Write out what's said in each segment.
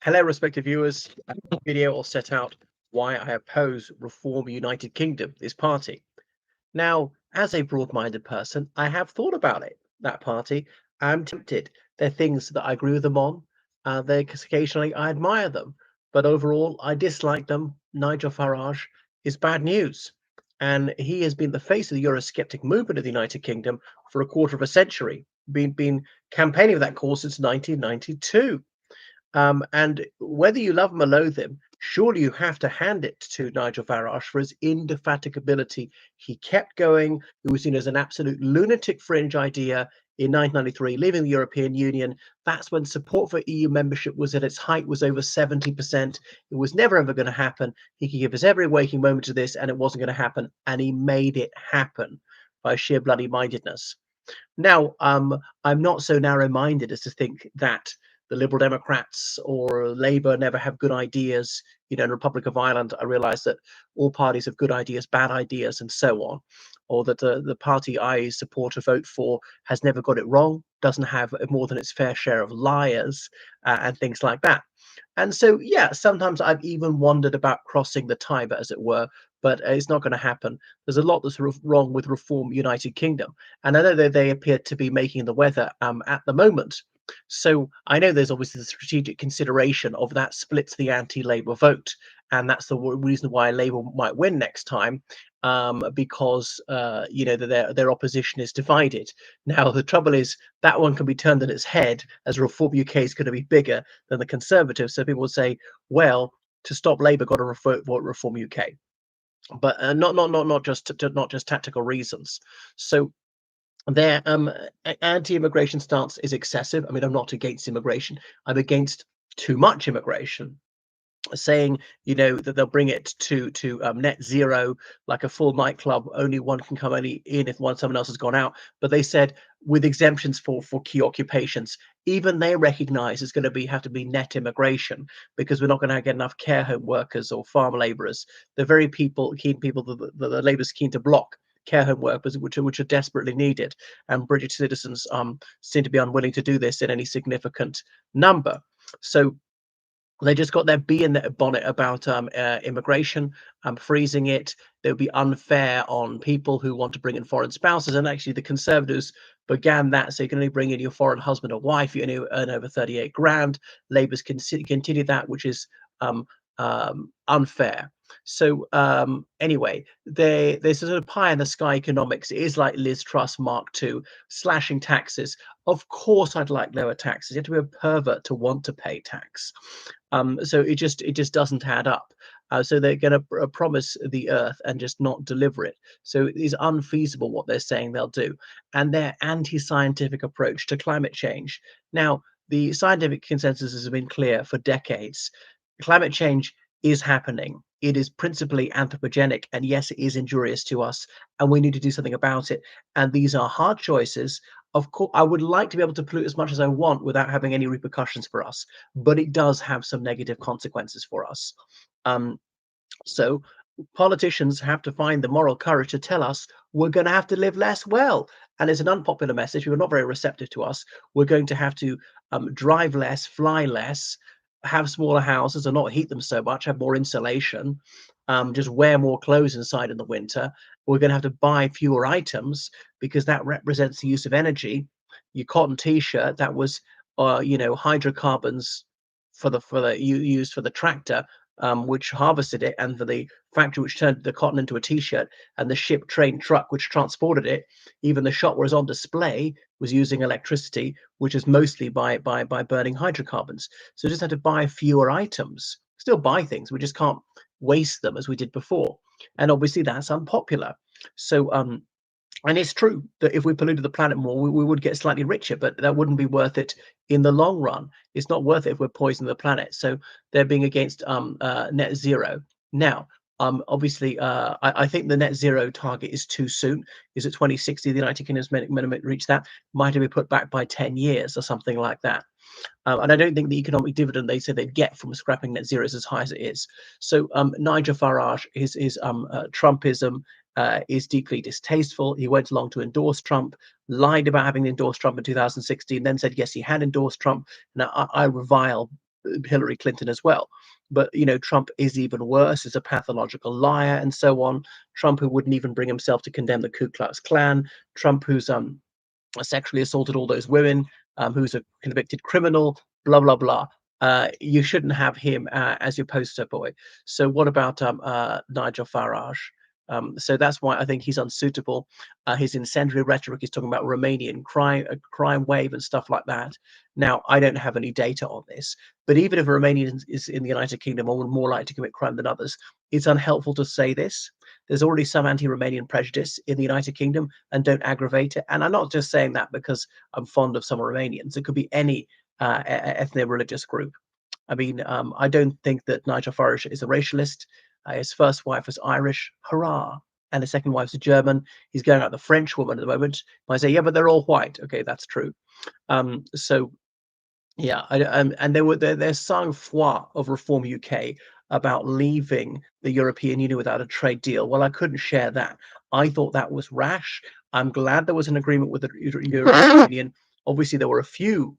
Hello, respective viewers. This video will set out why I oppose Reform United Kingdom, this party. Now, as a broad-minded person, I have thought about it, that party. I'm tempted. There are things that I agree with them on. Occasionally I admire them. But overall, I dislike them. Nigel Farage is bad news. And he has been the face of the eurosceptic movement of the United Kingdom for a quarter of a century, been campaigning for that cause since 1992. And whether you love him or loathe him, surely you have to hand it to Nigel Farage for his indefatigability. He kept going. He was seen as an absolute lunatic fringe idea in 1993, leaving the European Union. That's when support for EU membership was at its height, was over 70%. It was never ever going to happen. He could give us every waking moment to this, and it wasn't going to happen. And he made it happen by sheer bloody mindedness. Now, I'm not so narrow-minded as to think that the Liberal Democrats or Labour never have good ideas. In Republic of Ireland, I realise that all parties have good ideas, bad ideas, and so on. Or that the party I support or vote for has never got it wrong, doesn't have more than its fair share of liars, and things like that. And so, yeah, sometimes I've even wondered about crossing the Tiber, as it were, but it's not going to happen. There's a lot that's wrong with Reform United Kingdom. And I know that they appear to be making the weather at the moment. So I know there's obviously the strategic consideration of that splits the anti-Labour vote. And that's the reason why Labour might win next time, because their opposition is divided. Now the trouble is that one can be turned on its head, as Reform UK is going to be bigger than the Conservatives. So people will say, well, to stop Labour, got to vote Reform UK, but not just tactical reasons. So their anti-immigration stance is excessive. I mean, I'm not against immigration. I'm against too much immigration, saying that they'll bring it to net zero, like a full nightclub. Only one can come in if someone else has gone out. But they said with exemptions for key occupations. Even they recognize it's going to have to be net immigration, because we're not going to get enough care home workers or farm laborers. The very keen people that the Labour's keen to block, care home workers, which are desperately needed, and British citizens seem to be unwilling to do this in any significant number. So they just got their bee in their bonnet about immigration, freezing it. They would be unfair on people who want to bring in foreign spouses. And actually, the Conservatives began that. So you can only bring in your foreign husband or wife. You only earn over 38 grand. Labour's continue that, which is unfair. So anyway, there's a sort of pie in the sky economics. It is like Liz Truss Mark II, slashing taxes. Of course, I'd like lower taxes. You have to be a pervert to want to pay tax. So it just doesn't add up. So they're going to promise the earth and just not deliver it. So it is unfeasible what they're saying they'll do. And their anti-scientific approach to climate change. Now, the scientific consensus has been clear for decades. Climate change is happening. It is principally anthropogenic, and yes, it is injurious to us, and we need to do something about it. And these are hard choices. Of course, I would like to be able to pollute as much as I want without having any repercussions for us, but it does have some negative consequences for us. So politicians have to find the moral courage to tell us we're going to have to live less well. And it's an unpopular message. People are not very receptive to us. We're going to have to drive less, fly less, have smaller houses and not heat them so much, have more insulation, just wear more clothes inside in the winter. We're going to have to buy fewer items because that represents the use of energy. Your cotton t-shirt, that was hydrocarbons used for the tractor, which harvested it, and for the factory which turned the cotton into a t-shirt, and the ship, train, truck which transported it. Even the shop where it's on display was using electricity, which is mostly by burning hydrocarbons. So just had to buy fewer items. Still buy things, we just can't waste them as we did before. And obviously that's unpopular. So and it's true that if we polluted the planet more, we would get slightly richer, but that wouldn't be worth it in the long run. It's not worth it if we're poisoning the planet. So they're being against net zero. Now, obviously, I think the net zero target is too soon. Is it 2060? The United Kingdom's minimum reach that. Might have been put back by 10 years or something like that. And I don't think the economic dividend they said they'd get from scrapping net zero is as high as it is. So Nigel Farage, his Trumpism is deeply distasteful. He went along to endorse Trump, lied about having endorsed Trump in 2016, then said yes, he had endorsed Trump. Now I revile Hillary Clinton as well. But Trump is even worse, is a pathological liar and so on. Trump who wouldn't even bring himself to condemn the Ku Klux Klan. Trump who's sexually assaulted all those women, who's a convicted criminal, blah, blah, blah. You shouldn't have him as your poster boy. So what about Nigel Farage? So that's why I think he's unsuitable. His incendiary rhetoric is talking about Romanian crime wave and stuff like that. Now, I don't have any data on this, but even if a Romanian is in the United Kingdom or more likely to commit crime than others, it's unhelpful to say this. There's already some anti-Romanian prejudice in the United Kingdom, and don't aggravate it. And I'm not just saying that because I'm fond of some Romanians. It could be any ethnic religious group. I mean, I don't think that Nigel Farage is a racialist. His first wife was Irish, hurrah, and his second wife's a German. He's going out the French woman at the moment. I say, yeah, but they're all white. Okay, that's true. So yeah, and there were there's sang-froid of Reform UK about leaving the European Union without a trade deal. Well, I couldn't share that. I thought that was rash. I'm glad there was an agreement with the European Union. Obviously, there were a few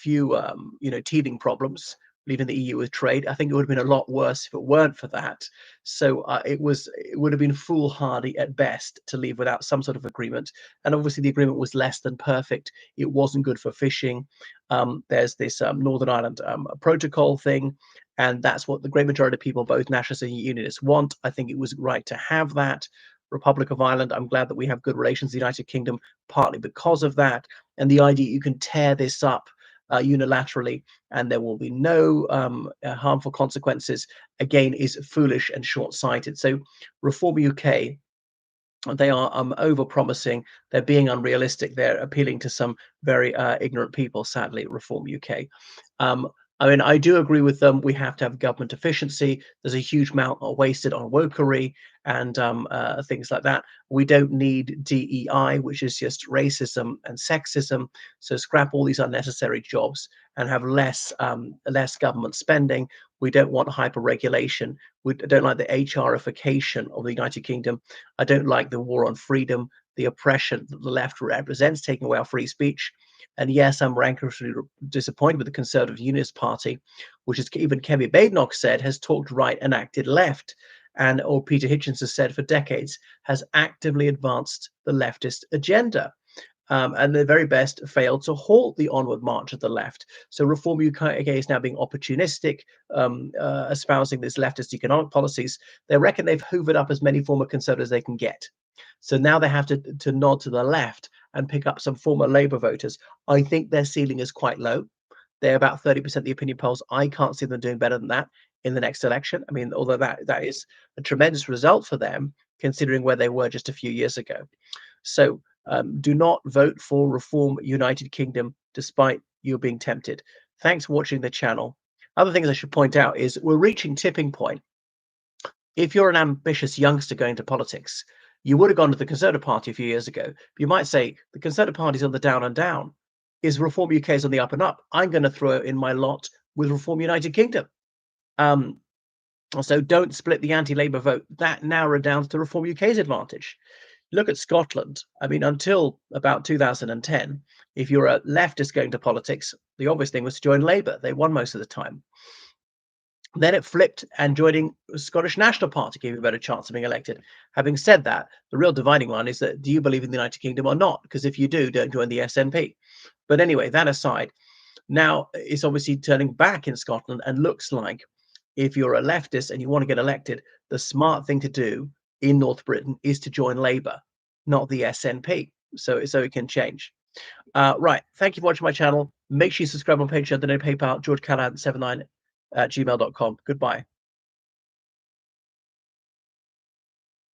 teething problems leaving the EU with trade. I think it would have been a lot worse if it weren't for that. So it would have been foolhardy at best to leave without some sort of agreement. And obviously the agreement was less than perfect. It wasn't good for fishing. There's this Northern Ireland protocol thing, and that's what the great majority of people, both nationalists and unionists, want. I think it was right to have that. Republic of Ireland, I'm glad that we have good relations with the United Kingdom, partly because of that. And the idea you can tear this up unilaterally and there will be no harmful consequences, again, is foolish and short-sighted. So Reform UK, they are over-promising. They're being unrealistic. They're appealing to some very ignorant people, sadly, Reform UK. I mean, I do agree with them. We have to have government efficiency. There's a huge amount wasted on wokery and things like that. We don't need DEI, which is just racism and sexism. So scrap all these unnecessary jobs and have less government spending. We don't want hyper regulation. We don't like the HRification of the United Kingdom. I don't like the war on freedom, the oppression that the left represents, taking away our free speech. And yes, I'm rancoriously disappointed with the Conservative Unionist Party, which is even Kemi Badenoch said has talked right and acted left, and or Peter Hitchens has said for decades has actively advanced the leftist agenda. And the very best failed to halt the onward march of the left. So Reform UK is now being opportunistic, espousing these leftist economic policies. They reckon they've hoovered up as many former Conservatives as they can get. So now they have to nod to the left and pick up some former Labour voters. I think their ceiling is quite low. They're about 30% of the opinion polls. I can't see them doing better than that in the next election. I mean, although that is a tremendous result for them, considering where they were just a few years ago. So do not vote for Reform United Kingdom, despite you being tempted. Thanks for watching the channel. Other things I should point out is we're reaching tipping point. If you're an ambitious youngster going to politics, you would have gone to the Conservative Party a few years ago. But you might say, the Conservative Party's on the down and down. Is Reform UK's on the up and up? I'm going to throw in my lot with Reform United Kingdom. So don't split the anti-Labour vote. That now redounds to Reform UK's advantage. Look at Scotland. I mean, until about 2010, if you're a leftist going to politics, the obvious thing was to join Labour. They won most of the time. Then it flipped, and joining the Scottish National Party gave you a better chance of being elected. Having said that, the real dividing line is that do you believe in the United Kingdom or not? Because if you do, don't join the SNP. But anyway, that aside, now it's obviously turning back in Scotland, and looks like if you're a leftist and you want to get elected, the smart thing to do in North Britain is to join Labour, not the SNP. So it can change. Right. Thank you for watching my channel. Make sure you subscribe on Patreon, donate PayPal, georgecallahan79 at gmail.com. Goodbye.